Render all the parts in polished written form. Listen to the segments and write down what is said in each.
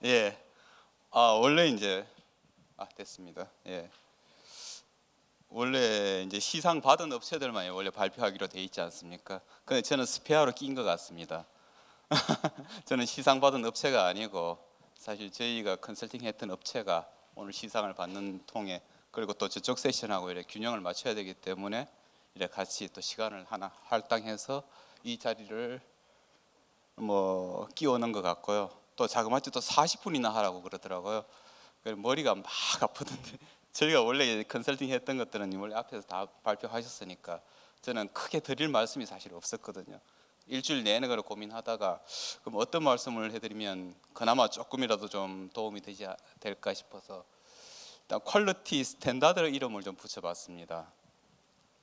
예. 원래 이제 됐습니다. 예. 원래 이제 시상 받은 업체들만 원래 발표하기로 돼 있지 않습니까? 근데 저는 스페어로 낀 것 같습니다. 저는 시상 받은 업체가 아니고 사실 저희가 컨설팅 했던 업체가 오늘 시상을 받는 통에, 그리고 또 저쪽 세션하고 이렇게 균형을 맞춰야 되기 때문에 이렇게 같이 또 시간을 하나 할당해서 이 자리를 뭐 끼워넣은 것 같고요. 또 자그마치 또 40분이나 하라고 그러더라고요. 그래서 머리가 막 아프던데 저희가 원래 컨설팅 했던 것들은 원래 앞에서 다 발표하셨으니까 저는 크게 드릴 말씀이 사실 없었거든요. 일주일 내내 그걸 고민하다가 그럼 어떤 말씀을 해드리면 그나마 조금이라도 좀 도움이 되지 될까 싶어서 일단 퀄리티 스탠다드 이름을 좀 붙여봤습니다.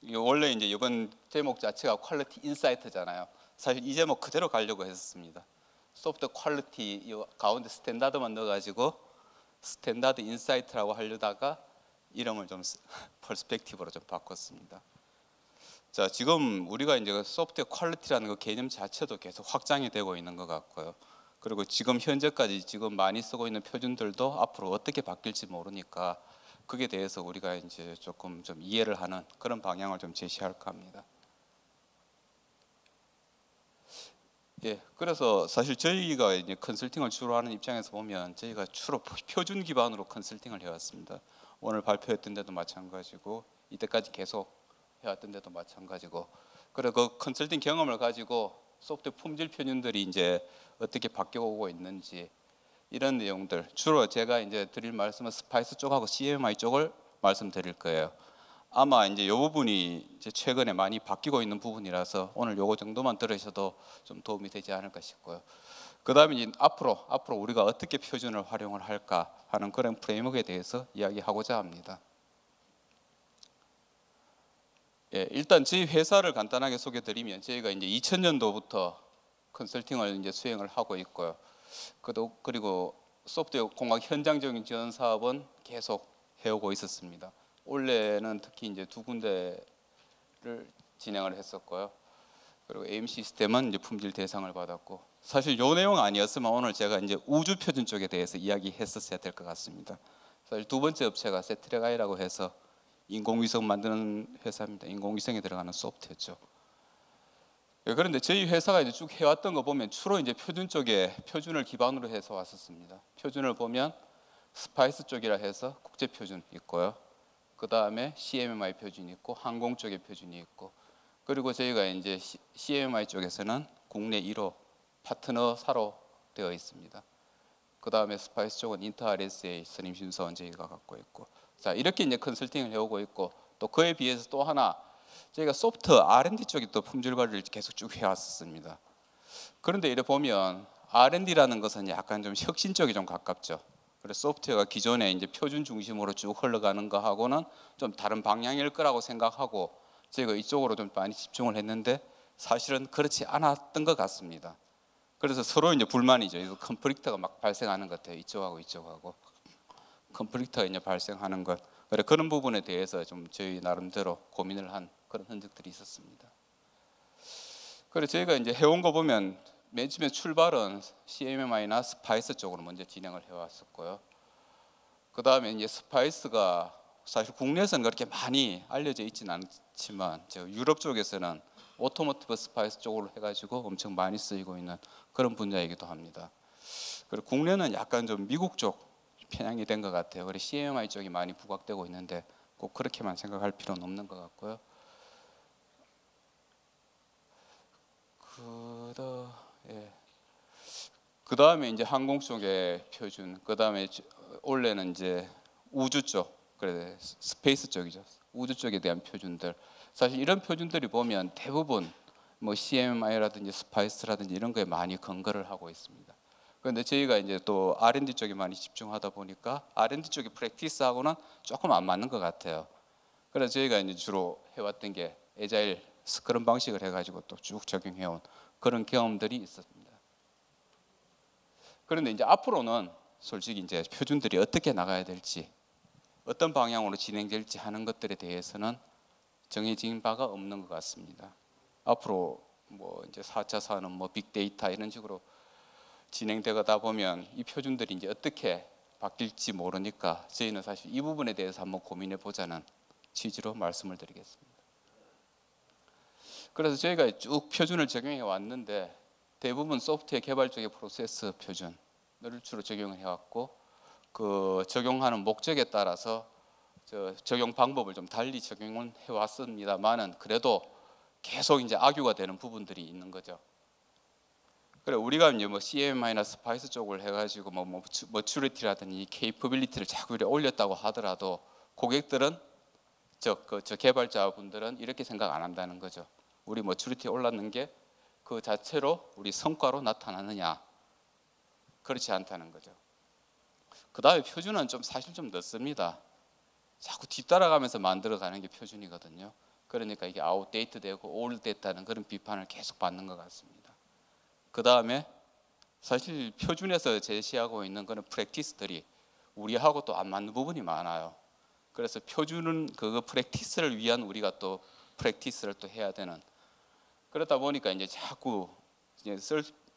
이게 원래 이제 이번 제목 자체가 퀄리티 인사이트잖아요. 사실 이 제목 그대로 가려고 했었습니다. 소프트 퀄리티 이 가운데 스탠다드만 넣어가지고 스탠다드 인사이트라고 하려다가 이름을 좀 퍼스펙티브로 좀 바꿨습니다. 자, 지금 우리가 이제 소프트웨어 퀄리티라는 그 개념 자체도 계속 확장이 되고 있는 것 같고요. 그리고 지금 현재까지 지금 많이 쓰고 있는 표준들도 앞으로 어떻게 바뀔지 모르니까 그게 대해서 우리가 이제 조금 좀 이해를 하는 그런 방향을 좀 제시할까 합니다. 예, 그래서 사실 저희가 이제 컨설팅을 주로 하는 입장에서 보면 저희가 주로 표준 기반으로 컨설팅을 해왔습니다. 오늘 발표했던 데도 마찬가지고 이때까지 계속 해왔던 데도 마찬가지고, 그리고 그 컨설팅 경험을 가지고 소프트웨어 품질 표준들이 이제 어떻게 바뀌어오고 있는지 이런 내용들, 주로 제가 이제 드릴 말씀은 스파이스 쪽하고 CMI 쪽을 말씀드릴 거예요. 아마 이제 이 부분이 이제 최근에 많이 바뀌고 있는 부분이라서 오늘 요거 정도만 들으셔도 좀 도움이 되지 않을까 싶고요. 그다음에 이제 앞으로 우리가 어떻게 표준을 활용을 할까 하는 그런 프레임워크에 대해서 이야기하고자 합니다. 예, 일단 저희 회사를 간단하게 소개드리면 저희가 이제 2000년도부터 컨설팅을 이제 수행을 하고 있고요. 그리고 소프트웨어 공학 현장적인 지원 사업은 계속 해오고 있었습니다. 올해는 특히 이제 2군데를 진행을 했었고요. 그리고 AIM 시스템은 이제 품질 대상을 받았고, 사실 요 내용 아니었으면 오늘 제가 이제 우주 표준 쪽에 대해서 이야기했었어야 될 것 같습니다. 사실 두 번째 업체가 세트레가이라고 해서 인공위성 만드는 회사입니다. 인공위성에 들어가는 소프트웨어죠. 예, 그런데 저희 회사가 이제 쭉 해왔던 거 보면 주로 이제 표준 쪽에 표준을 기반으로 해서 왔었습니다. 표준을 보면 스파이스 쪽이라 해서 국제 표준 있고요. 그 다음에 CMMI 표준이 있고 항공 쪽의 표준이 있고, 그리고 저희가 이제 CMMI 쪽에서는 국내 1호 파트너사로 되어 있습니다. 그 다음에 스파이스 쪽은 인터 RSA 선임 심사원 저희가 갖고 있고, 자 이렇게 이제 컨설팅을 해오고 있고, 또 그에 비해서 또 하나 저희가 소프트 R&D 쪽이 또 품질 관리를 계속 쭉 해왔습니다. 그런데 이래 보면 R&D라는 것은 약간 좀 혁신 쪽이 좀 가깝죠. 그래서 소프트웨어가 기존에 이제 표준 중심으로 쭉 흘러가는 거하고는 좀 다른 방향일 거라고 생각하고 저희가 이쪽으로 좀 많이 집중을 했는데 사실은 그렇지 않았던 것 같습니다. 그래서 서로 이제 불만이죠. 컨플릭트가 막 발생하는 것 같아요. 이쪽하고 이쪽하고 컨플릭트가 이제 발생하는 것. 그런 부분에 대해서 좀 저희 나름대로 고민을 한 그런 흔적들이 있었습니다. 그래서 저희가 이제 해온 거 보면 맨 처음에 출발은 CMMI나 스파이스 쪽으로 먼저 진행을 해왔었고요. 그 다음에 이제 스파이스가 사실 국내에서는 그렇게 많이 알려져 있지는 않지만 유럽 쪽에서는 오토모티브 스파이스 쪽으로 해가지고 엄청 많이 쓰이고 있는 그런 분야이기도 합니다. 그리고 국내는 약간 좀 미국 쪽 편향이 된 것 같아요. 그래서 CMMI 쪽이 많이 부각되고 있는데 꼭 그렇게만 생각할 필요는 없는 것 같고요. 그 다음에 이제 항공 쪽의 표준, 그 다음에 원래는 이제 우주 쪽, 그래 스페이스 쪽이죠. 우주 쪽에 대한 표준들. 사실 이런 표준들이 보면 대부분 뭐 CMMI라든지 스파이스라든지 이런 거에 많이 근거를 하고 있습니다. 그런데 저희가 이제 또 R&D 쪽에 많이 집중하다 보니까 R&D 쪽의 프랙티스하고는 조금 안 맞는 것 같아요. 그래서 저희가 이제 주로 해왔던 게 에자일 스크럼 방식을 해가지고 또 쭉 적용해온 그런 경험들이 있었습니다. 그런데 이제 앞으로는 솔직히 이제 표준들이 어떻게 나가야 될지, 어떤 방향으로 진행될지 하는 것들에 대해서는 정해진 바가 없는 것 같습니다. 앞으로 뭐 이제 4차 산업, 뭐 빅데이터 이런 식으로 진행되다 보면 이 표준들이 이제 어떻게 바뀔지 모르니까 저희는 사실 이 부분에 대해서 한번 고민해 보자는 취지로 말씀을 드리겠습니다. 그래서 저희가 쭉 표준을 적용해 왔는데 대부분 소프트웨어 개발 쪽의 프로세스 표준을 주로 적용을 해왔고 그 적용하는 목적에 따라서 적용 방법을 좀 달리 적용을 해왔습니다만은 그래도 계속 이제 악유가 되는 부분들이 있는 거죠. 그래 우리가 이제 뭐 CMI나 스파이스 쪽을 해가지고 뭐 머추리티라든지 케이퍼빌리티를 자꾸 이렇게 올렸다고 하더라도 고객들은 저 개발자분들은 이렇게 생각 안 한다는 거죠. 우리 머추리티 올랐는 게 그 자체로 우리 성과로 나타나느냐? 그렇지 않다는 거죠. 그 다음에 표준은 좀 사실 좀 늦습니다. 자꾸 뒤따라가면서 만들어가는 게 표준이거든요. 그러니까 이게 아웃데이트되고 올드됐다는 그런 비판을 계속 받는 것 같습니다. 그 다음에 사실 표준에서 제시하고 있는 그런 프랙티스들이 우리하고 또 안 맞는 부분이 많아요. 그래서 표준은 그 프랙티스를 위한 우리가 또 프랙티스를 또 해야 되는 그러다 보니까 이제 자꾸 이제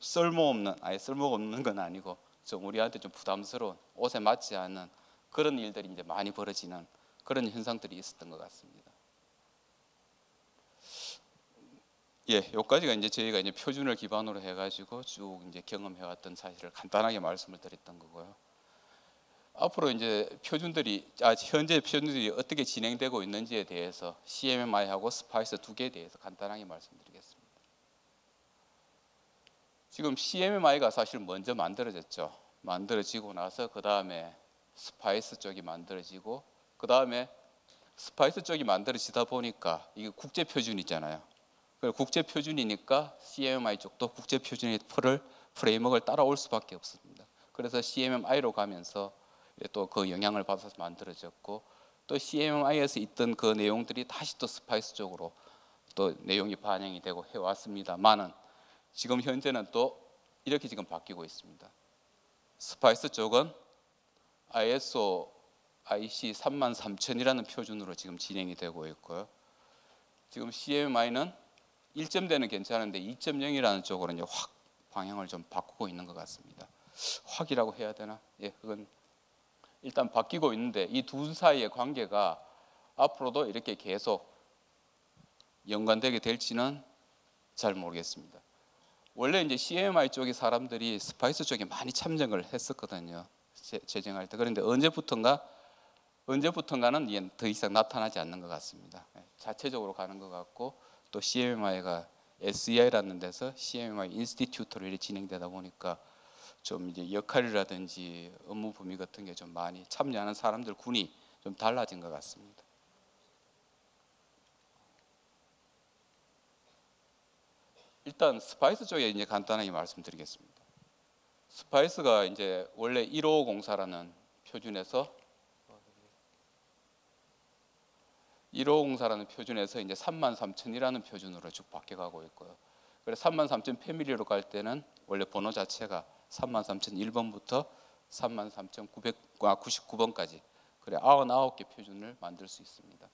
쓸모없는 아예 쓸모가 없는 건 아니고 좀 우리한테 좀 부담스러운 옷에 맞지 않는 그런 일들이 이제 많이 벌어지는 그런 현상들이 있었던 것 같습니다. 예, 여기까지가 이제 저희가 이제 표준을 기반으로 해가지고 쭉 이제 경험해왔던 사실을 간단하게 말씀을 드렸던 거고요. 앞으로 이제 현재 표준들이 어떻게 진행되고 있는지에 대해서 CMMI하고 스파이스 두 개에 대해서 간단하게 말씀드리겠습니다. 지금 CMMI가 사실 먼저 만들어졌죠. 만들어지고 나서 그 다음에 스파이스 쪽이 만들어지고 그 다음에 스파이스 쪽이 만들어지다 보니까 이게 국제 표준이잖아요. 국제 표준이니까 CMMI 쪽도 국제 표준의 프레임워크를 따라올 수밖에 없습니다. 그래서 CMMI로 가면서 또 그 영향을 받아서 만들어졌고 또 CMMI에서 있던 그 내용들이 다시 또 스파이스 쪽으로 또 내용이 반영이 되고 해왔습니다만은 지금 현재는 또 이렇게 지금 바뀌고 있습니다. 스파이스 쪽은 ISO IC 33000이라는 표준으로 지금 진행이 되고 있고요. 지금 CMMI는 1점대는 괜찮은데 2.0이라는 쪽으로 이제 확 방향을 좀 바꾸고 있는 것 같습니다. 확이라고 해야 되나? 예, 그건 일단 바뀌고 있는데 이 두 사이의 관계가 앞으로도 이렇게 계속 연관되게 될지는 잘 모르겠습니다. 원래 이제 CMMI 쪽의 사람들이 스파이스 쪽에 많이 참정을 했었거든요. 제정할 때. 그런데 언제부턴가는 더 이상 나타나지 않는 것 같습니다. 자체적으로 가는 것 같고 또 CMMI가 SEI라는 데서 CMMI 인스티튜트로 이렇게 진행되다 보니까 좀 이제 역할이라든지 업무 범위 같은 게 좀 많이 참여하는 사람들 군이 좀 달라진 것 같습니다. 일단 스파이스 쪽에 이제 간단하게 말씀드리겠습니다. 스파이스가 이제 원래 1504라는 표준에서 이제 33000이라는 표준으로 쭉 바뀌어가고 있고요. 그래서 33000 패밀리로 갈 때는 원래 번호 자체가 33001번부터 33999번까지 그래 99개 표준을 만들 수 있습니다.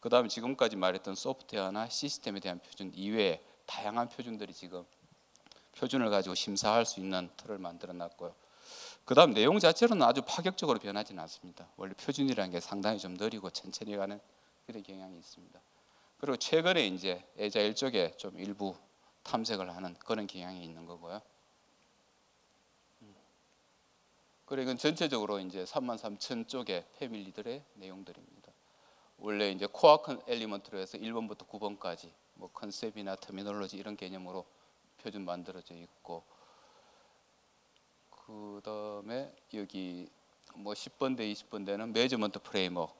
그 다음에 지금까지 말했던 소프트웨어나 시스템에 대한 표준 이외에 다양한 표준들이 지금 표준을 가지고 심사할 수 있는 틀을 만들어 놨고요. 그 다음 내용 자체로는 아주 파격적으로 변하지는 않습니다. 원래 표준이라는 게 상당히 좀 느리고 천천히 가는 그런 경향이 있습니다. 그리고 최근에 이제 에자일 쪽에 좀 일부 탐색을 하는 그런 경향이 있는 거고요. 그리고 이건 전체적으로 이제 33000 쪽의 패밀리들의 내용들입니다. 원래 이제 코어 엘리먼트로 해서 1번부터 9번까지 뭐 컨셉이나 터미놀로지 이런 개념으로 표준 만들어져 있고 그 다음에 여기 뭐 10번대 20번대는 매저먼트 프레임워크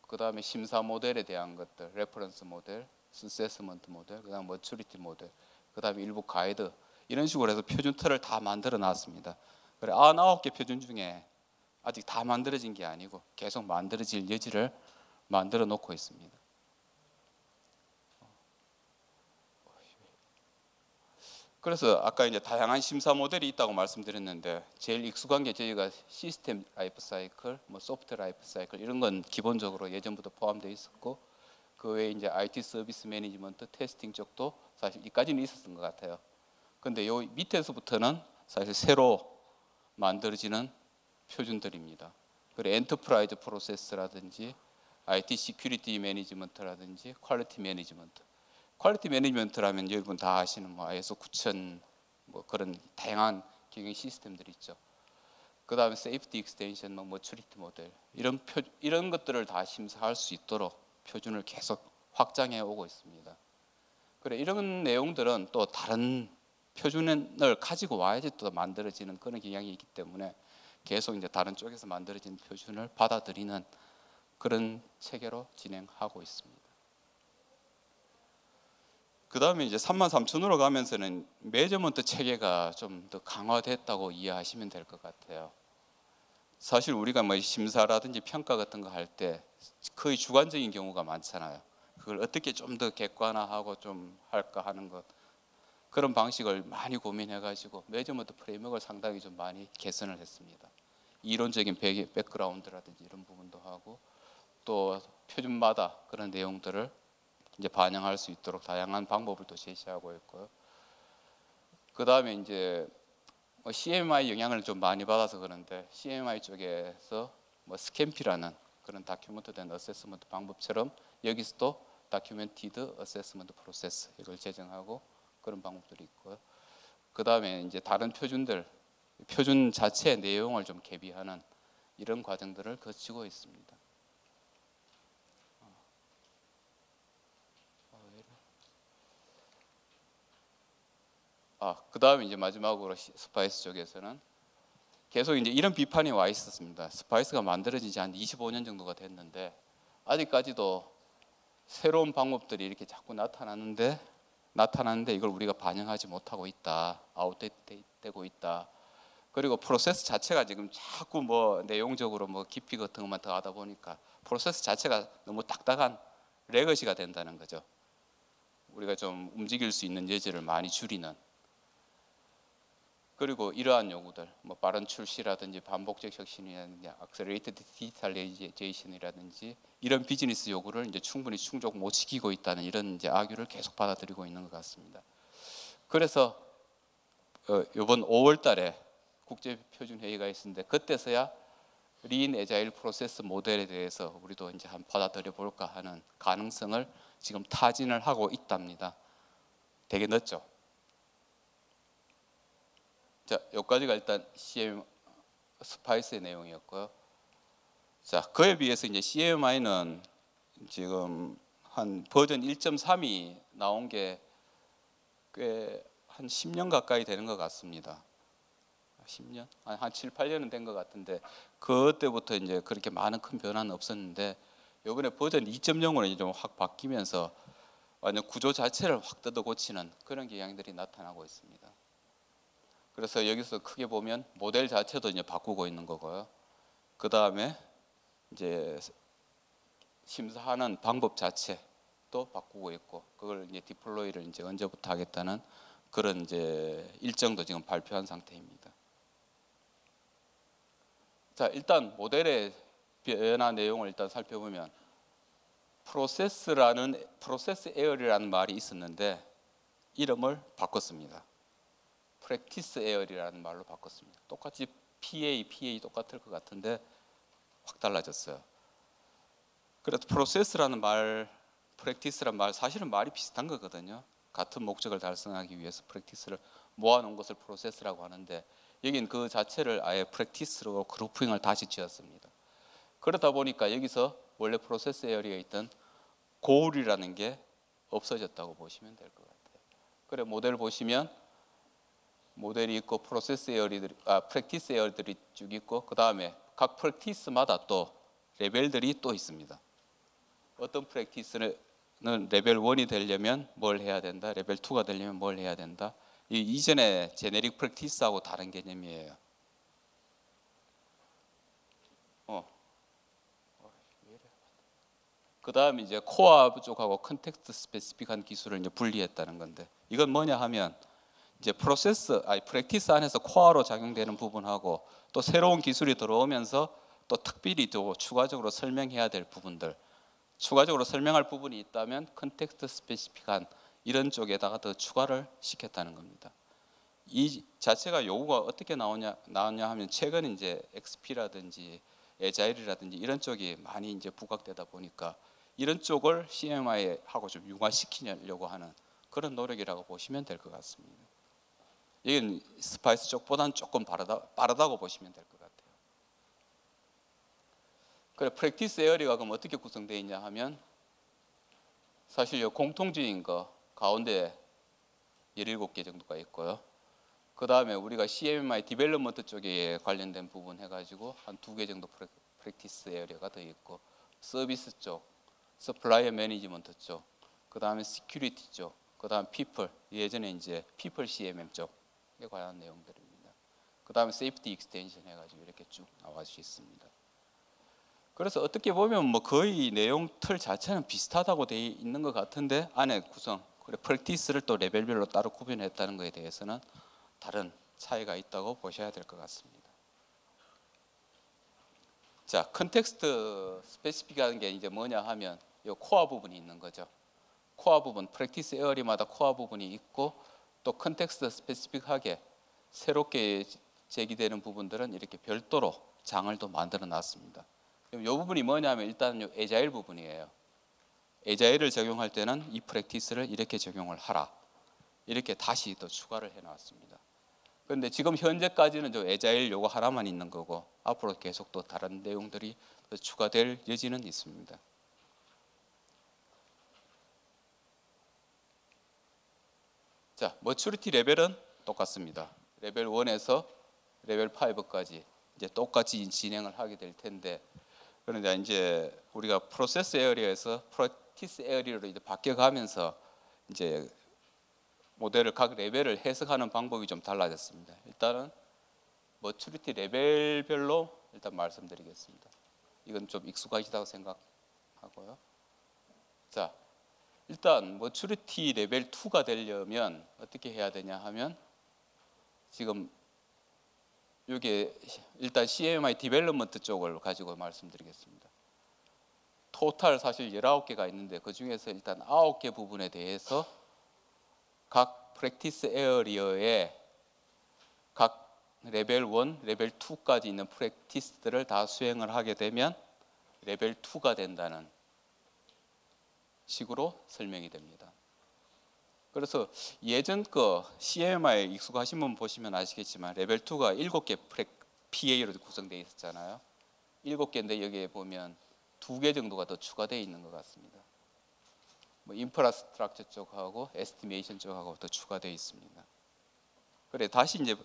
그 다음에 심사 모델에 대한 것들 레퍼런스 모델, 어세스먼트 모델 그 다음 머추리티 모델 그 다음에 일부 가이드 이런 식으로 해서 표준 틀을 다 만들어 놨습니다. 그래 99개 표준 중에 아직 다 만들어진 게 아니고 계속 만들어질 여지를 만들어 놓고 있습니다. 그래서 아까 이제 다양한 심사 모델이 있다고 말씀드렸는데 제일 익숙한 게 저희가 시스템 라이프 사이클, 뭐 소프트웨어 라이프 사이클 이런 건 기본적으로 예전부터 포함되어 있었고 그 외에 이제 IT 서비스 매니지먼트, 테스팅 쪽도 사실 이까지는 있었던 것 같아요. 근데 요 밑에서부터는 사실 새로 만들어지는 표준들입니다. 그리고 엔터프라이즈 프로세스라든지 IT 시큐리티 매니지먼트라든지 퀄리티 매니지먼트. 퀄리티 매니지먼트라면 여러분 다 아시는 뭐 ISO 9000 뭐 그런 다양한 경영 시스템들이 있죠. 그다음에 세이프티 익스텐션, 뭐 머추리티 모델 이런 것들을 다 심사할 수 있도록 표준을 계속 확장해 오고 있습니다. 그래 이런 내용들은 또 다른 표준을 가지고 와야지 또 만들어지는 그런 경향이 있기 때문에 계속 이제 다른 쪽에서 만들어진 표준을 받아들이는 그런 체계로 진행하고 있습니다. 그 다음에 이제 33,000으로 가면서는 매저먼트 체계가 좀 더 강화됐다고 이해하시면 될 것 같아요. 사실 우리가 뭐 심사라든지 평가 같은 거 할 때 거의 주관적인 경우가 많잖아요. 그걸 어떻게 좀 더 객관화하고 좀 할까 하는 것, 그런 방식을 많이 고민해가지고 매저먼트 프레임워크를 상당히 좀 많이 개선을 했습니다. 이론적인 백그라운드라든지 이런 부분도 하고 또 표준마다 그런 내용들을 이제 반영할 수 있도록 다양한 방법을 또 제시하고 있고요. 그 다음에 이제 CMI 영향을 좀 많이 받아서 그런데 CMI 쪽에서 뭐 스캠피라는 그런 다큐멘트된 어세스먼트 방법처럼 여기서도 다큐멘티드 어세스먼트 프로세스 이걸 제정하고 그런 방법들이 있고요. 그 다음에 이제 다른 표준 자체의 내용을 좀 개비하는 이런 과정들을 거치고 있습니다. 그 다음에 이제 마지막으로 스파이스 쪽에서는 계속 이제 이런 비판이 와 있었습니다. 스파이스가 만들어진 지 한 25년 정도가 됐는데 아직까지도 새로운 방법들이 이렇게 자꾸 나타나는데 이걸 우리가 반영하지 못하고 있다. 아웃데이트되고 있다. 그리고 프로세스 자체가 지금 자꾸 뭐 내용적으로 뭐 깊이 같은 것만 더 하다 보니까 프로세스 자체가 너무 딱딱한 레거시가 된다는 거죠. 우리가 좀 움직일 수 있는 여지를 많이 줄이는. 그리고 이러한 요구들, 뭐 빠른 출시라든지 반복적 혁신이라든지 accelerated digitalization이라든지 이런 비즈니스 요구를 이제 충분히 충족 못 시키고 있다는 이런 이제 악유를 계속 받아들이고 있는 것 같습니다. 그래서 이번 5월달에 국제 표준 회의가 있었는데 그때서야 린 에자일 프로세스 모델에 대해서 우리도 이제 한번 받아들여 볼까 하는 가능성을 지금 타진을 하고 있답니다. 되게 늦죠. 자, 여기까지가 일단 CM 스파이스의 내용이었고요. 자, 그에 비해서 이제 CMI는 지금 한 버전 1.3이 나온 게 꽤 한 10년 가까이 되는 것 같습니다. 10년? 한 7, 8년은 된 것 같은데 그때부터 이제 그렇게 많은 큰 변화는 없었는데 이번에 버전 2.0으로 좀 확 바뀌면서 완전 구조 자체를 확 뜯어 고치는 그런 경향들이 나타나고 있습니다. 그래서 여기서 크게 보면 모델 자체도 이제 바꾸고 있는 거고요. 그 다음에 이제 심사하는 방법 자체도 바꾸고 있고, 그걸 이제 디플로이를 이제 언제부터 하겠다는 그런 이제 일정도 지금 발표한 상태입니다. 자, 일단 모델의 변화 내용을 일단 살펴보면 프로세스 에어리라는 말이 있었는데 이름을 바꿨습니다. 프랙티스 에어리라는 말로 바꿨습니다. 똑같이 PA 똑같을 것 같은데 확 달라졌어요. 그래서 프로세스라는 말, 프랙티스라는 말 사실은 말이 비슷한 거거든요. 같은 목적을 달성하기 위해서 프랙티스를 모아놓은 것을 프로세스라고 하는데 여긴 그 자체를 아예 프랙티스로 그룹핑을 다시 지었습니다. 그러다 보니까 여기서 원래 프로세스 에어리에 있던 고울이라는 게 없어졌다고 보시면 될 것 같아요. 그래 모델 보시면 모델이 있고 프로세스 에어리들이 프랙티스 에어리들이 쭉 있고 그 다음에 각 프랙티스마다 또 레벨들이 또 있습니다. 어떤 프랙티스는 레벨 1이 되려면 뭘 해야 된다. 레벨 2가 되려면 뭘 해야 된다. 이 이전의 제네릭 프랙티스하고 다른 개념이에요. 그 다음에 이제 코어 쪽하고 컨텍스트 스페시픽한 기술을 이제 분리했다는 건데 이건 뭐냐 하면 이제 프랙티스 안에서 코어로 작용되는 부분하고 또 새로운 기술이 들어오면서 또 특별히 또 추가적으로 설명해야 될 부분들, 추가적으로 설명할 부분이 있다면 컨텍스트 스페시픽한 이런 쪽에다가 더 추가를 시켰다는 겁니다. 이 자체가 요구가 어떻게 나왔냐 하면 최근 이제 XP라든지 에자일이라든지 이런 쪽이 많이 이제 부각되다 보니까 이런 쪽을 CMI하고 좀 융화시키려고 하는 그런 노력이라고 보시면 될 것 같습니다. 이건 스파이스 쪽보다는 조금 빠르다고 보시면 될 것 같아요. 그래, 프랙티스 에어리가 그럼 어떻게 구성되어 있냐 하면 사실 요 공통적인 거 가운데 17개 정도가 있고요. 그 다음에 우리가 CMI 디벨롭먼트 쪽에 관련된 부분 해가지고 한 2개 정도 프랙티스 에어리가 더 있고, 서비스 쪽, 서플라이어 매니지먼트 쪽, 그 다음에 시큐리티 쪽, 그 다음 피플, 예전에 이제 피플 CMM 쪽에 관한 내용들입니다. 그 다음에 세이프티 익스텐션 해가지고 이렇게 쭉 나와 있습니다. 그래서 어떻게 보면 뭐 거의 내용 틀 자체는 비슷하다고 되어 있는 것 같은데 안에 구성, 그리고 프랙티스를 또 레벨별로 따로 구별했다는 것에 대해서는 다른 차이가 있다고 보셔야 될 것 같습니다. 자, 컨텍스트 스페시픽한 게 이제 뭐냐 하면 이 코어 부분이 있는 거죠. 코어 부분, 프랙티스 에어리마다 코어 부분이 있고 또 컨텍스트 스페시픽하게 새롭게 제기되는 부분들은 이렇게 별도로 장을 또 만들어 놨습니다. 이 부분이 뭐냐면 일단 요 에자일 부분이에요. 에자일을 적용할 때는 이 프랙티스를 이렇게 적용을 하라. 이렇게 다시 또 추가를 해 놨습니다. 그런데 지금 현재까지는 저 에자일 요거 하나만 있는 거고 앞으로 계속 또 다른 내용들이 또 추가될 여지는 있습니다. 자, 머추리티 레벨은 똑같습니다. 레벨 1에서 레벨 5까지 이제 똑같이 진행을 하게 될 텐데, 그런데 이제 우리가 프로세스 에어리어에서 프랙티스 에어리어로 이제 바뀌어가면서 이제 모델을 각 레벨을 해석하는 방법이 좀 달라졌습니다. 일단은 머추리티 레벨별로 일단 말씀드리겠습니다. 이건 좀 익숙하시다고 생각하고요. 자, 일단 머추리티 레벨 2가 되려면 어떻게 해야 되냐 하면 지금 이게 일단 CMI 디벨롭먼트 쪽을 가지고 말씀드리겠습니다. 토탈 사실 19개가 있는데 그 중에서 일단 9개 부분에 대해서 각 프랙티스 에어리어의 각 레벨 1, 레벨 2까지 있는 프랙티스들을 다 수행을 하게 되면 레벨 2가 된다는 식으로 설명이 됩니다. 그래서 예전 거 CMI 익숙하신 분 보시면 아시겠지만 레벨 2가 7개 PA로 구성되어 있었잖아요. 7개인데 여기에 보면 2개 정도가 더 추가되어 있는 것 같습니다. 뭐 인프라스트럭처 쪽하고 에스티메이션 쪽하고 더 추가되어 있습니다. 그래 다시 이제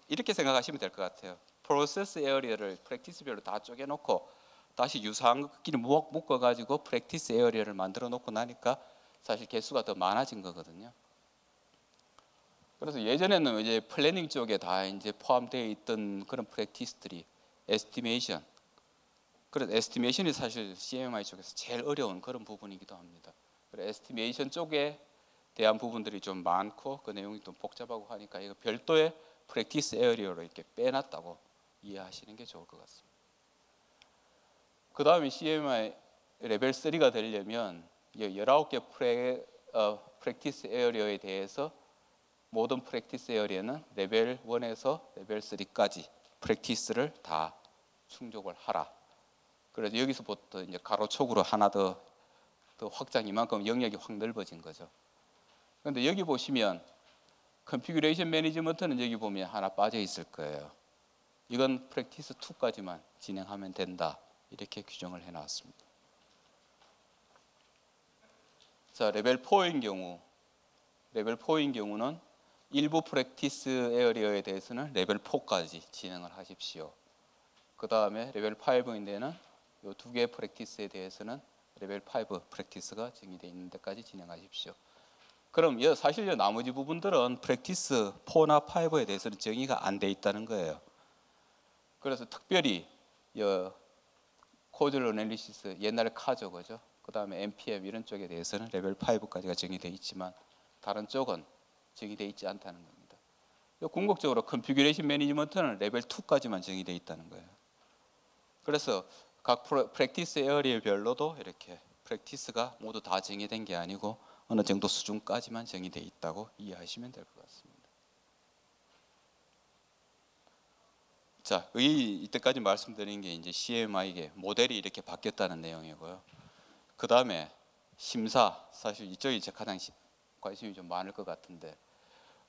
이렇게 생각하시면 될 것 같아요. 프로세스 에어리어를 프랙티스별로 다 쪼개놓고 다시 유사한 것끼리 묶어가지고 프랙티스 에어리어를 만들어 놓고 나니까 사실 개수가 더 많아진 거거든요. 그래서 예전에는 이제 플래닝 쪽에 다 이제 포함되어 있던 그런 프랙티스들이 에스티메이션, 그래서 에스티메이션이 사실 CMI 쪽에서 제일 어려운 그런 부분이기도 합니다. 그래서 에스티메이션 쪽에 대한 부분들이 좀 많고 그 내용이 좀 복잡하고 하니까 이거 별도의 프랙티스 에어리어로 이렇게 빼놨다고 이해하시는 게 좋을 것 같습니다. 그 다음에 CMI 레벨 3가 되려면 19개 프랙티스 에어리어에 대해서 모든 프랙티스 에어리어는 레벨 1에서 레벨 3까지 프랙티스를 다 충족을 하라. 그래서 여기서부터 이제 가로촉으로 하나 더 확장, 이만큼 영역이 확 넓어진 거죠. 그런데 여기 보시면 컨피규레이션 매니지먼트는 여기 보면 하나 빠져 있을 거예요. 이건 프랙티스 2까지만 진행하면 된다. 이렇게 규정을 해놨습니다. 자, 레벨 4인 경우는 일부 프랙티스 에어리어에 대해서는 레벨 4까지 진행을 하십시오. 그 다음에 레벨 5인데는 이 2개의 프랙티스에 대해서는 레벨 5 프랙티스가 정의되어 있는 데까지 진행하십시오. 그럼 사실 나머지 부분들은 프랙티스 4나 5에 대해서는 정의가 안 돼 있다는 거예요. 그래서 특별히 코드 어널리시스, 옛날에 카조 그죠? 그 다음에 NPM 이런 쪽에 대해서는 레벨 5까지가 정의되어 있지만 다른 쪽은 정의되어 있지 않다는 겁니다. 궁극적으로 컨피규레이션 매니지먼트는 레벨 2까지만 정의되어 있다는 거예요. 그래서 각 프랙티스 에어리어별로도 이렇게 프랙티스가 모두 다 정의된 게 아니고 어느 정도 수준까지만 정의되어 있다고 이해하시면 될 것 같습니다. 자, 이때까지 말씀드린 게 이제 CMI의 모델이 이렇게 바뀌었다는 내용이고요. 그 다음에 심사, 사실 이쪽이 이제 가장 관심이 좀 많을 것 같은데,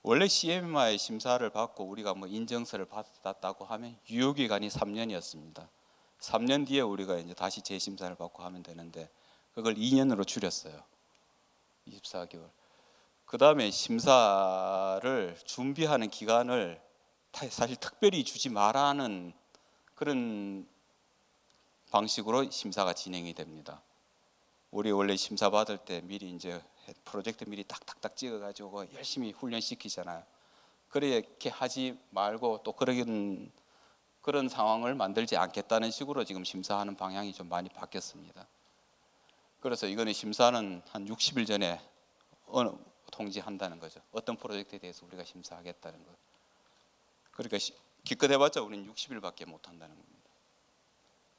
원래 CMI 심사를 받고 우리가 뭐 인정서를 받았다고 하면 유효기간이 3년이었습니다. 3년 뒤에 우리가 이제 다시 재심사를 받고 하면 되는데, 그걸 2년으로 줄였어요. 24개월. 그 다음에 심사를 준비하는 기간을 사실 특별히 주지 말라는 그런 방식으로 심사가 진행이 됩니다. 우리 원래 심사 받을 때 미리 이제 프로젝트 미리 딱딱딱 찍어가지고 열심히 훈련시키잖아요. 그렇게 하지 말고 또 그런 상황을 만들지 않겠다는 식으로 지금 심사하는 방향이 좀 많이 바뀌었습니다. 그래서 이거는 심사는 한 60일 전에 통지한다는 거죠. 어떤 프로젝트에 대해서 우리가 심사하겠다는 거. 그러니까 기껏 해봤자 우리는 60일밖에 못 한다는 겁니다.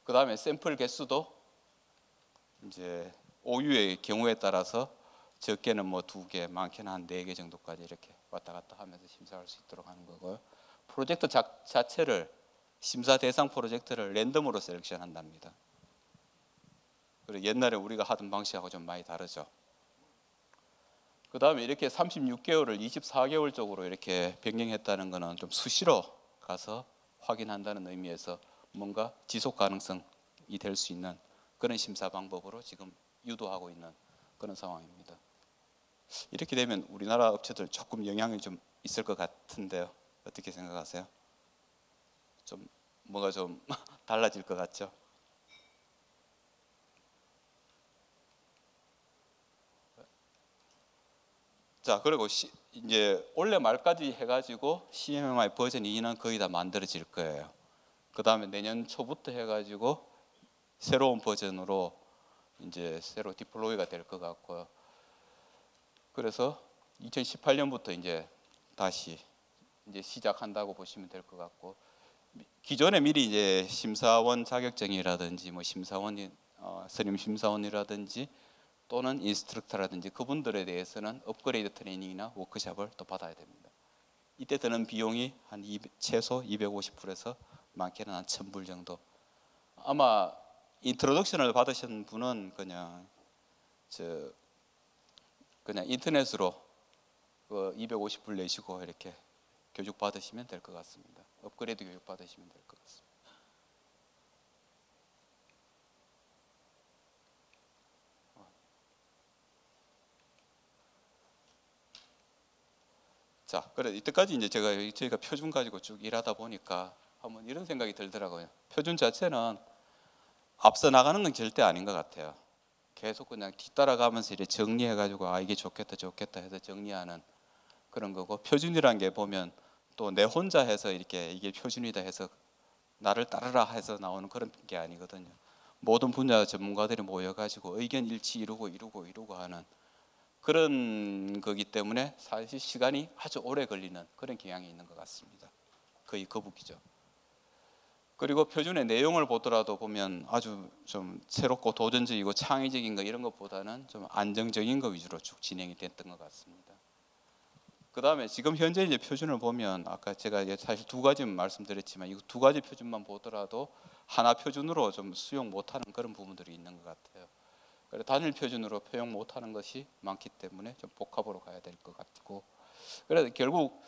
그 다음에 샘플 개수도 이제 OU의 경우에 따라서 적게는 뭐 2개, 많게는 한 4개 정도까지 이렇게 왔다 갔다 하면서 심사할 수 있도록 하는 거고요. 프로젝트 자체를 심사 대상 프로젝트를 랜덤으로 셀렉션한답니다. 그리고 옛날에 우리가 하던 방식하고 좀 많이 다르죠. 그 다음에 이렇게 36개월을 24개월 쪽으로 이렇게 변경했다는 것은 좀 수시로 가서 확인한다는 의미에서 뭔가 지속 가능성이 될 수 있는 그런 심사 방법으로 지금 유도하고 있는 그런 상황입니다. 이렇게 되면 우리나라 업체들 조금 영향이 좀 있을 것 같은데요. 어떻게 생각하세요? 좀 뭐가 좀 달라질 것 같죠? 자, 그리고 이제 올해 말까지 해가지고 CMMI 버전 2는 거의 다 만들어질 거예요. 그 다음에 내년 초부터 해가지고 새로운 버전으로 이제 새로 디플로이가 될 것 같고요. 그래서 2018년부터 이제 다시 이제 시작한다고 보시면 될 것 같고, 기존에 미리 이제 심사원 자격증이라든지 뭐 심사원이 선임 심사원이라든지 또는 인스트럭터라든지 그분들에 대해서는 업그레이드 트레이닝이나 워크숍을 또 받아야 됩니다. 이때 드는 비용이 한 최소 250불에서 많게는 한 1000불 정도. 아마 인트로덕션을 받으신 분은 그냥 인터넷으로 그 250불 내시고 이렇게 교육 받으시면 될 것 같습니다. 업그레이드 교육 받으시면 될 것 같습니다. 자, 그래 이때까지 이제 저희가 표준 가지고 쭉 일하다 보니까 한번 이런 생각이 들더라고요. 표준 자체는 앞서 나가는 건 절대 아닌 것 같아요. 계속 그냥 뒤따라가면서 이렇게 정리해가지고 이게 좋겠다 좋겠다 해서 정리하는 그런 거고, 표준이란 게 보면 또 내 혼자 해서 이렇게 이게 표준이다 해서 나를 따르라 해서 나오는 그런 게 아니거든요. 모든 분야 전문가들이 모여가지고 의견 일치 이루고 하는 그런 거기 때문에 사실 시간이 아주 오래 걸리는 그런 경향이 있는 것 같습니다. 거의 거북이죠. 그리고 표준의 내용을 보더라도 보면 아주 좀 새롭고 도전적이고 창의적인 거 이런 것보다는 좀 안정적인 거 위주로 쭉 진행이 됐던 것 같습니다. 그 다음에 지금 현재 이제 표준을 보면 아까 제가 사실 2가지 말씀드렸지만 이 2가지 표준만 보더라도 하나 표준으로 좀 수용 못하는 그런 부분들이 있는 것 같아요. 그래서 단일 표준으로 표현 못하는 것이 많기 때문에 좀 복합으로 가야 될 것 같고, 그래서 결국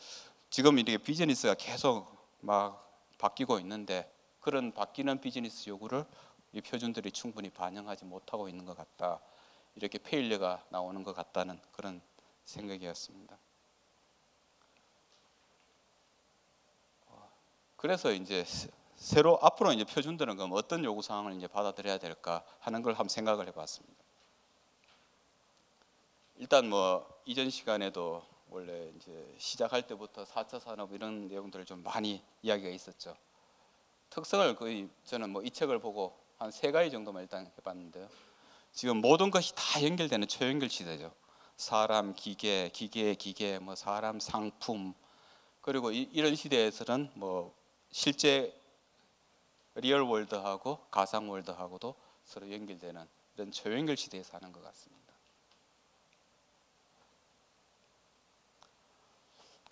지금 이렇게 비즈니스가 계속 막 바뀌고 있는데 그런 바뀌는 비즈니스 요구를 이 표준들이 충분히 반영하지 못하고 있는 것 같다, 이렇게 페일러가 나오는 것 같다는 그런 생각이었습니다. 그래서 이제 새로 앞으로 이제 표준들은 그럼 어떤 요구 사항을 이제 받아들여야 될까 하는 걸 한번 생각을 해봤습니다. 일단 뭐 이전 시간에도 원래 이제 시작할 때부터 4차 산업 이런 내용들을 좀 많이 이야기가 있었죠. 특성을 거의 저는 뭐 이 책을 보고 한 3가지 정도만 일단 해봤는데요. 지금 모든 것이 다 연결되는 초연결 시대죠. 사람, 기계, 뭐 사람, 상품, 그리고 이런 시대에서는 뭐 실제 리얼 월드하고 가상 월드하고도 서로 연결되는 이런 초연결 시대에 사는 것 같습니다.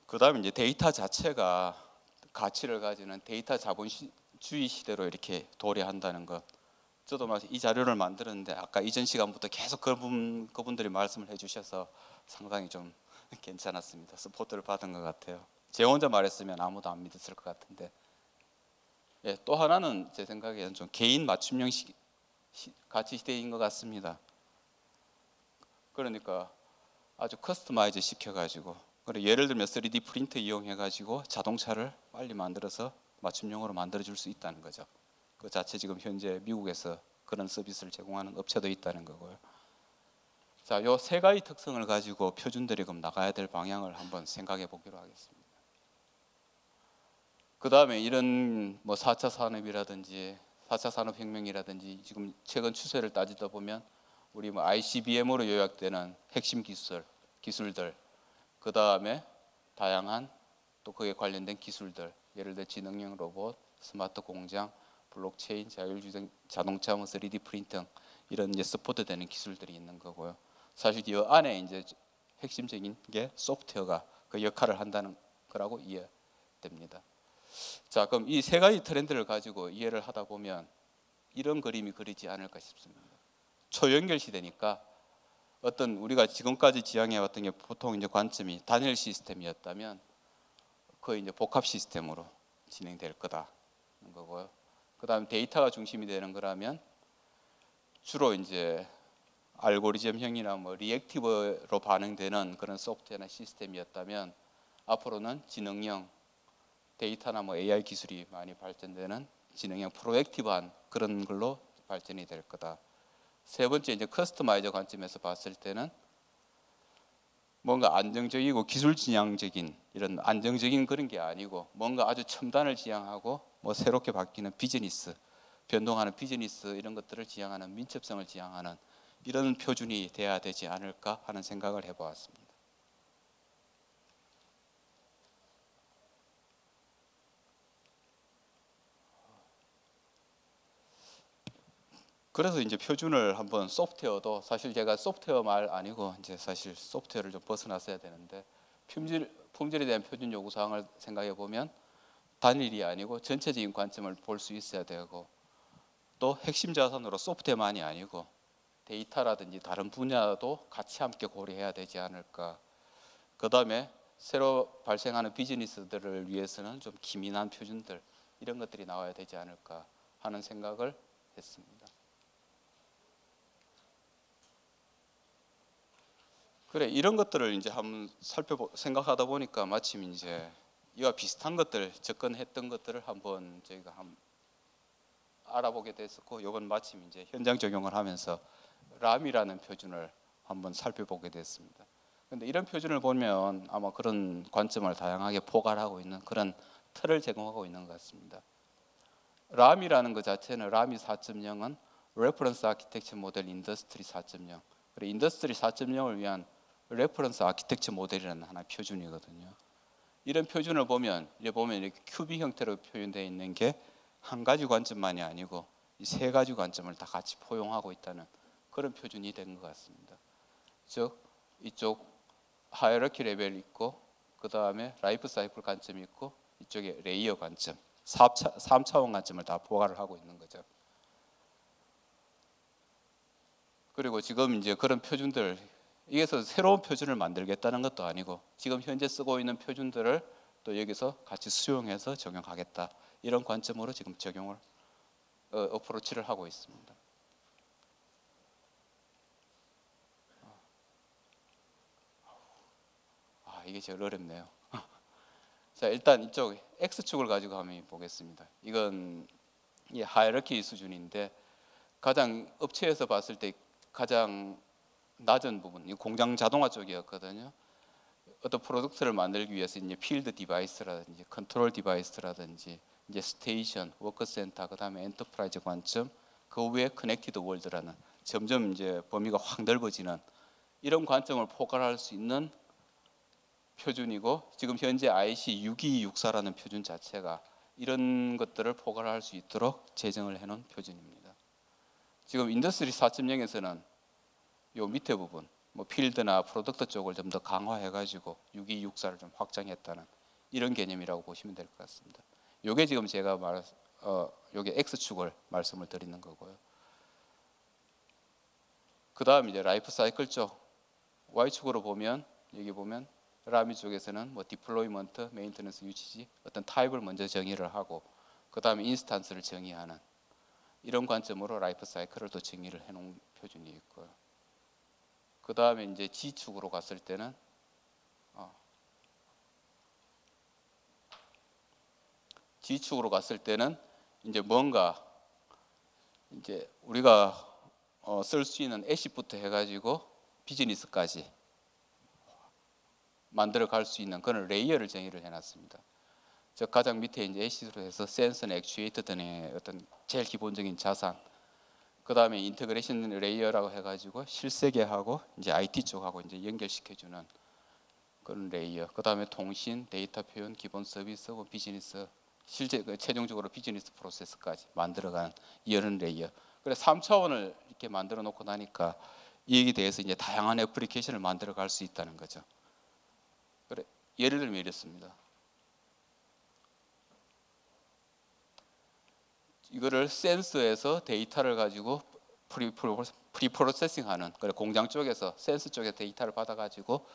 그 다음에 이제 데이터 자체가 가치를 가지는 데이터 자본주의 시대로 이렇게 도래한다는 것. 저도 이 자료를 만들었는데 아까 이전 시간부터 계속 그분들이 말씀을 해주셔서 상당히 좀 괜찮았습니다. 스포트를 받은 것 같아요. 제 혼자 말했으면 아무도 안 믿었을 것 같은데. 예, 또 하나는 제 생각에는 좀 개인 맞춤형 가치 시대인 것 같습니다. 그러니까 아주 커스터마이즈 시켜가지고, 그리고 예를 들면 3D 프린터 이용해가지고 자동차를 빨리 만들어서 맞춤형으로 만들어줄 수 있다는 거죠. 그 자체 지금 현재 미국에서 그런 서비스를 제공하는 업체도 있다는 거고요. 자, 요 세 가지 특성을 가지고 표준들이 그럼 나가야 될 방향을 한번 생각해 보기로 하겠습니다. 그 다음에 이런 4차 산업이라든지 4차 산업혁명이라든지 지금 최근 추세를 따지다 보면 우리 ICBM으로 요약되는 핵심 기술들, 그 다음에 다양한 또 그에 관련된 기술들, 예를 들어 지능형 로봇, 스마트 공장, 블록체인, 자율주행 자동차, 3D 프린팅 이런 이제 서포트되는 기술들이 있는 거고요. 사실 이 안에 이제 핵심적인 게 소프트웨어가 그 역할을 한다는 거라고 이해됩니다. 자, 그럼 이 세 가지 트렌드를 가지고 이해를 하다 보면 이런 그림이 그리지 않을까 싶습니다. 초연결 시대니까 어떤 우리가 지금까지 지향해왔던 게 보통 이제 관점이 단일 시스템이었다면 거의 이제 복합 시스템으로 진행될 거다는 거고요. 그다음 데이터가 중심이 되는 거라면 주로 이제 알고리즘형이나 리액티브로 반응되는 그런 소프트웨어나 시스템이었다면 앞으로는 지능형 데이터나 AI 기술이 많이 발전되는 지능형 프로액티브한 그런 걸로 발전이 될 거다. 세 번째 이제 커스터마이저 관점에서 봤을 때는 뭔가 안정적이고 기술 지향적인 이런 안정적인 그런 게 아니고 뭔가 아주 첨단을 지향하고 새롭게 바뀌는 비즈니스, 변동하는 비즈니스 이런 것들을 지향하는 민첩성을 지향하는 이런 표준이 돼야 되지 않을까 하는 생각을 해보았습니다. 그래서 이제 표준을 한번 소프트웨어도 사실 제가 소프트웨어 말 아니고 이제 사실 소프트웨어를 좀 벗어났어야 되는데 품질에 대한 표준 요구 사항을 생각해 보면 단일이 아니고 전체적인 관점을 볼 수 있어야 되고 또 핵심 자산으로 소프트웨어만이 아니고 데이터라든지 다른 분야도 같이 함께 고려해야 되지 않을까. 그 다음에 새로 발생하는 비즈니스들을 위해서는 좀 기민한 표준들 이런 것들이 나와야 되지 않을까 하는 생각을 했습니다. 그래, 이런 것들을 이제 한번 생각하다 보니까 마침 이제 이와 비슷한 것들 접근했던 것들을 한번 저희가 알아보게 됐었고, 이번 마침 이제 현장 적용을 하면서 람이라는 표준을 한번 살펴보게 됐습니다. 그런데 이런 표준을 보면 아마 그런 관점을 다양하게 포괄하고 있는 그런 틀을 제공하고 있는 것 같습니다. 람이라는 것 자체는 람이 4.0은 레퍼런스 아키텍처 모델 인더스트리 4.0. 그리고 인더스트리 4.0을 위한 레퍼런스 아키텍처 모델이라는 하나의 표준이거든요. 이런 표준을 보면 이렇게 큐빅 형태로 표현되어 있는 게 한 가지 관점만이 아니고 이 세 가지 관점을 다 같이 포용하고 있다는 그런 표준이 된 것 같습니다. 즉 이쪽 하이어러키 레벨 있고 그 다음에 라이프 사이클 관점이 있고 이쪽에 레이어 관점 3차원 관점을 다 포괄을 하고 있는 거죠. 그리고 지금 이제 그런 표준들 여기서 새로운 표준을 만들겠다는 것도 아니고 지금 현재 쓰고 있는 표준들을 또 여기서 같이 수용해서 적용하겠다 이런 관점으로 지금 적용을 어프로치를 하고 있습니다. 이게 제일 어렵네요. 자, 일단 이쪽 X축을 가지고 한번 보겠습니다. 이건 하이어러키 수준인데 가장 업체에서 봤을 때 가장 낮은 부분, 이 공장 자동화 쪽이었거든요. 어떤 프로덕트를 만들기 위해서 이제 필드 디바이스라든지 컨트롤 디바이스라든지 이제 스테이션, 워크센터, 그다음에 엔터프라이즈 관점, 그 위에 커넥티드 월드라는 점점 이제 범위가 확 넓어지는 이런 관점을 포괄할 수 있는 표준이고 지금 현재 IC 6264라는 표준 자체가 이런 것들을 포괄할 수 있도록 제정을 해놓은 표준입니다. 지금 인더스트리 4.0에서는 요 밑에 부분 필드나 프로덕트 쪽을 좀 더 강화해가지고 6264를 좀 확장했다는 이런 개념이라고 보시면 될 것 같습니다. 요게 지금 제가 요게 X축을 말씀을 드리는 거고요. 그 다음 이제 라이프 사이클 쪽 Y축으로 보면 여기 보면 라미 쪽에서는 뭐 디플로이먼트, 메인테넌스, 유지지 어떤 타입을 먼저 정의를 하고 그 다음에 인스턴스를 정의하는 이런 관점으로 라이프 사이클을 또 정의를 해놓은 표준이 있고요. 그 다음에 이제 G축으로 갔을 때는 G축으로 갔을 때는 이제 뭔가 이제 우리가 쓸 수 있는 애시부터 해가지고 비즈니스까지 만들어 갈 수 있는 그런 레이어를 정의를 해놨습니다. 저 가장 밑에 이제 애시로 해서 센서나 액추에이터 등의 어떤 제일 기본적인 자산, 그 다음에 인터그레이션 레이어라고 해가지고 실세계하고 이제 IT 쪽하고 이제 연결시켜주는 그런 레이어, 그 다음에 통신, 데이터 표현, 기본 서비스, 비즈니스, 실제 최종적으로 비즈니스 프로세스까지 만들어가는 이런 레이어. 그래서 3차원을 이렇게 만들어 놓고 나니까 이에 대해서 이제 다양한 애플리케이션을 만들어 갈 수 있다는 거죠. 그래, 예를 들면 이렇습니다. 이거를 센서에서 데이터를 가지고 프리프로세싱하는, 그래 공장 쪽에서 센서 쪽에 데이터를 받아가지고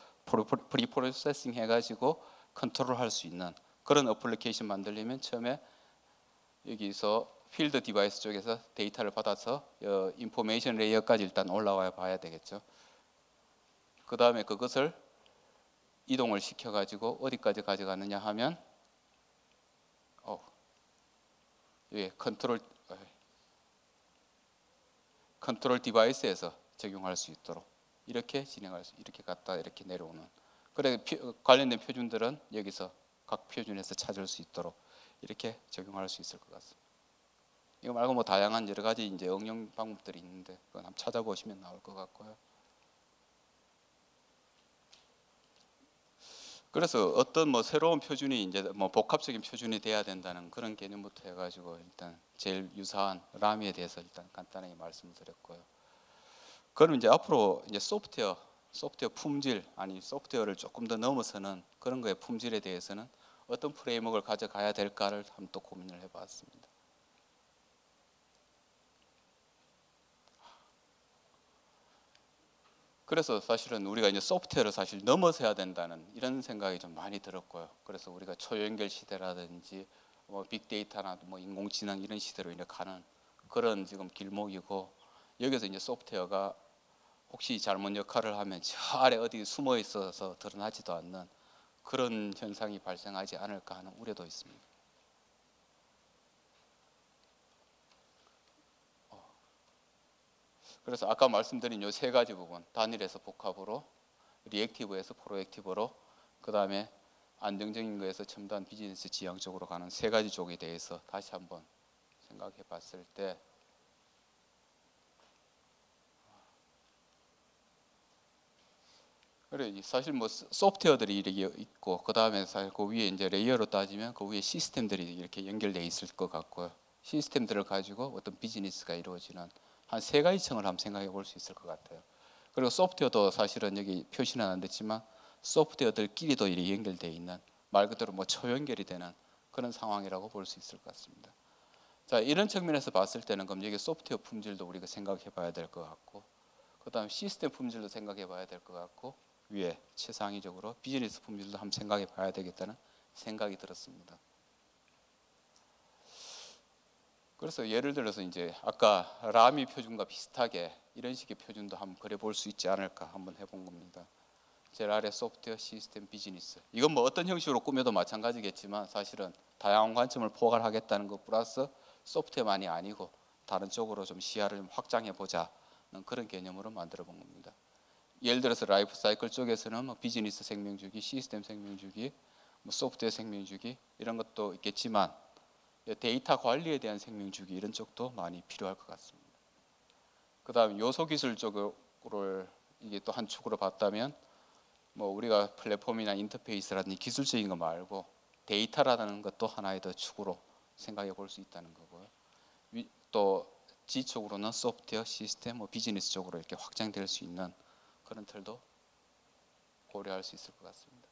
프리프로세싱 해가지고 컨트롤할 수 있는 그런 어플리케이션 만들려면 처음에 여기서 필드 디바이스 쪽에서 데이터를 받아서 인포메이션 레이어까지 일단 올라와 봐야 되겠죠. 그 다음에 그것을 이동을 시켜가지고 어디까지 가져가느냐 하면 컨트롤 디바이스에서 적용할 수 있도록 이렇게 진행할 수, 이렇게 갔다 이렇게 내려오는. 그래 관련된 표준들은 여기서 각 표준에서 찾을 수 있도록 이렇게 적용할 수 있을 것 같습니다. 이거 말고 뭐 다양한 여러 가지 이제 응용 방법들이 있는데 그건 한번 찾아보시면 나올 것 같고요. 그래서 어떤 뭐 새로운 표준이 이제 뭐 복합적인 표준이 돼야 된다는 그런 개념부터 해가지고 일단 제일 유사한 라미에 대해서 일단 간단하게 말씀을 드렸고요. 그럼 이제 앞으로 이제 소프트웨어 품질, 아니 소프트웨어를 조금 더 넘어서는 그런 거의 품질에 대해서는 어떤 프레임워크를 가져가야 될까를 한번 또 고민을 해봤습니다. 그래서 사실은 우리가 이제 소프트웨어를 사실 넘어서야 된다는 이런 생각이 좀 많이 들었고요. 그래서 우리가 초연결 시대라든지 뭐 빅데이터나 뭐 인공지능 이런 시대로 이제 가는 그런 지금 길목이고, 여기서 이제 소프트웨어가 혹시 잘못 역할을 하면 저 아래 어디 숨어 있어서 드러나지도 않는 그런 현상이 발생하지 않을까 하는 우려도 있습니다. 그래서 아까 말씀드린 요 세 가지 부분, 단일에서 복합으로, 리액티브에서 프로액티브로, 그 다음에 안정적인 거에서 첨단 비즈니스 지향 쪽으로 가는 세 가지 쪽에 대해서 다시 한번 생각해 봤을 때 그래 사실 뭐 소프트웨어들이 이렇게 있고 그 다음에 사실 그 위에 이제 레이어로 따지면 그 위에 시스템들이 이렇게 연결돼 있을 것 같고요. 시스템들을 가지고 어떤 비즈니스가 이루어지는 한 세 가지 층을 한번 생각해 볼 수 있을 것 같아요. 그리고 소프트웨어도 사실은 여기 표시는 안 됐지만 소프트웨어들끼리도 이렇게 연결돼 있는, 말 그대로 뭐 초연결이 되는 그런 상황이라고 볼 수 있을 것 같습니다. 자, 이런 측면에서 봤을 때는 그럼 여기 소프트웨어 품질도 우리가 생각해 봐야 될 것 같고, 그 다음 시스템 품질도 생각해 봐야 될 것 같고, 위에 최상위적으로 비즈니스 품질도 한번 생각해 봐야 되겠다는 생각이 들었습니다. 그래서 예를 들어서 이제 아까 라미 표준과 비슷하게 이런 식의 표준도 한번 그려볼 수 있지 않을까 한번 해본 겁니다. 제일 아래 소프트웨어, 시스템, 비즈니스. 이건 뭐 어떤 형식으로 꾸며도 마찬가지겠지만 사실은 다양한 관점을 포괄하겠다는 것 플러스 소프트웨어만이 아니고 다른 쪽으로 좀 시야를 좀 확장해 보자는 그런 개념으로 만들어 본 겁니다. 예를 들어서 라이프 사이클 쪽에서는 뭐 비즈니스 생명주기, 시스템 생명주기, 뭐 소프트웨어 생명주기 이런 것도 있겠지만 데이터 관리에 대한 생명주기 이런 쪽도 많이 필요할 것 같습니다. 그 다음 요소 기술 쪽을 이게 또 한 축으로 봤다면 뭐 우리가 플랫폼이나 인터페이스라든지 기술적인 거 말고 데이터라는 것도 하나의 더 축으로 생각해 볼 수 있다는 거고요. 또 G 쪽으로는 소프트웨어, 시스템, 뭐 비즈니스 쪽으로 이렇게 확장될 수 있는 그런 틀도 고려할 수 있을 것 같습니다.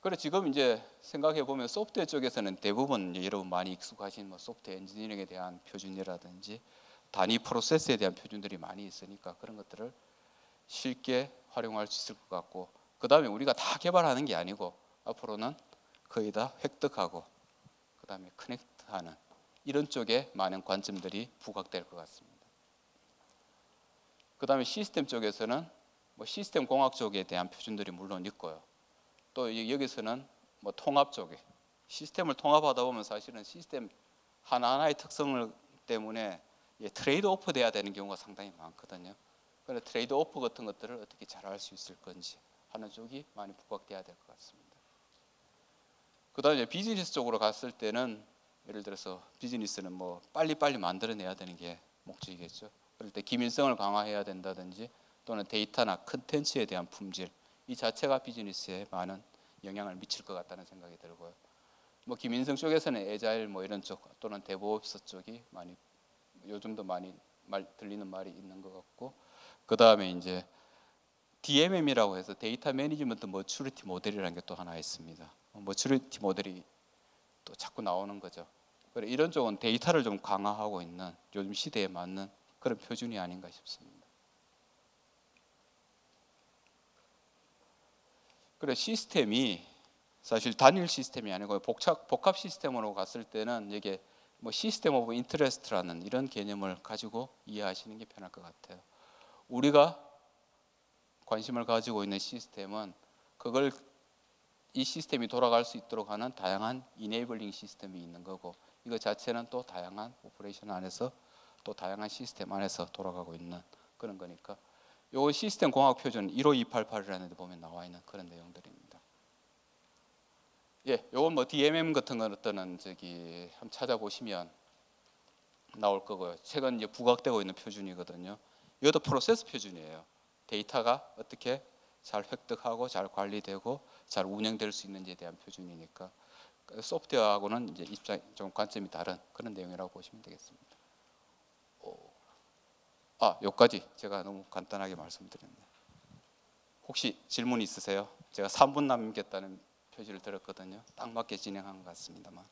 그래 지금 이제 생각해 보면 소프트웨어 쪽에서는 대부분 이제 여러분 많이 익숙하신 뭐 소프트웨어 엔지니어링에 대한 표준이라든지 단위 프로세스에 대한 표준들이 많이 있으니까 그런 것들을 쉽게 활용할 수 있을 것 같고, 그 다음에 우리가 다 개발하는 게 아니고 앞으로는 거의 다 획득하고 그 다음에 커넥트하는 이런 쪽에 많은 관점들이 부각될 것 같습니다. 그 다음에 시스템 쪽에서는 뭐 시스템 공학 쪽에 대한 표준들이 물론 있고요. 또 여기서는 뭐 통합 쪽에 시스템을 통합하다 보면 사실은 시스템 하나하나의 특성을 때문에 트레이드 오프 돼야 되는 경우가 상당히 많거든요. 그래서 트레이드 오프 같은 것들을 어떻게 잘 할 수 있을 건지 하는 쪽이 많이 부각돼야 될 것 같습니다. 그다음에 비즈니스 쪽으로 갔을 때는 예를 들어서 비즈니스는 뭐 빨리빨리 만들어내야 되는 게 목적이겠죠. 그럴 때 기밀성을 강화해야 된다든지 또는 데이터나 컨텐츠에 대한 품질 이 자체가 비즈니스에 많은 영향을 미칠 것 같다는 생각이 들고요. 뭐 기민성 쪽에서는 에자일 뭐 이런 쪽 또는 데브옵스 쪽이 많이 요즘도 많이 들리는 말이 있는 것 같고, 그 다음에 이제 DMM이라고 해서 데이터 매니지먼트 머추리티 모델이라는 게 또 하나 있습니다. 머추리티 모델이 또 자꾸 나오는 거죠. 그래 이런 쪽은 데이터를 좀 강화하고 있는 요즘 시대에 맞는 그런 표준이 아닌가 싶습니다. 그래 시스템이 사실 단일 시스템이 아니고 복합 시스템으로 갔을 때는 이게 뭐 시스템 오브 인터레스트라는 이런 개념을 가지고 이해하시는 게 편할 것 같아요. 우리가 관심을 가지고 있는 시스템은 그걸 이 시스템이 돌아갈 수 있도록 하는 다양한 이네이블링 시스템이 있는 거고, 이거 자체는 또 다양한 오퍼레이션 안에서 또 다양한 시스템 안에서 돌아가고 있는 그런 거니까 요 시스템 공학 표준 15288이라는 데 보면 나와 있는 그런 내용들입니다. 예, 요건 뭐 DMM 같은 것들은 저기 한번 찾아보시면 나올 거고요. 최근 이제 부각되고 있는 표준이거든요. 이것도 프로세스 표준이에요. 데이터가 어떻게 잘 획득하고 잘 관리되고 잘 운영될 수 있는지에 대한 표준이니까 소프트웨어하고는 이제 입장 좀 관점이 다른 그런 내용이라고 보시면 되겠습니다. 여기까지 제가 너무 간단하게 말씀드렸네요. 혹시 질문 있으세요? 제가 3분 남겼다는 표시를 들었거든요. 딱 맞게 진행한 것 같습니다만.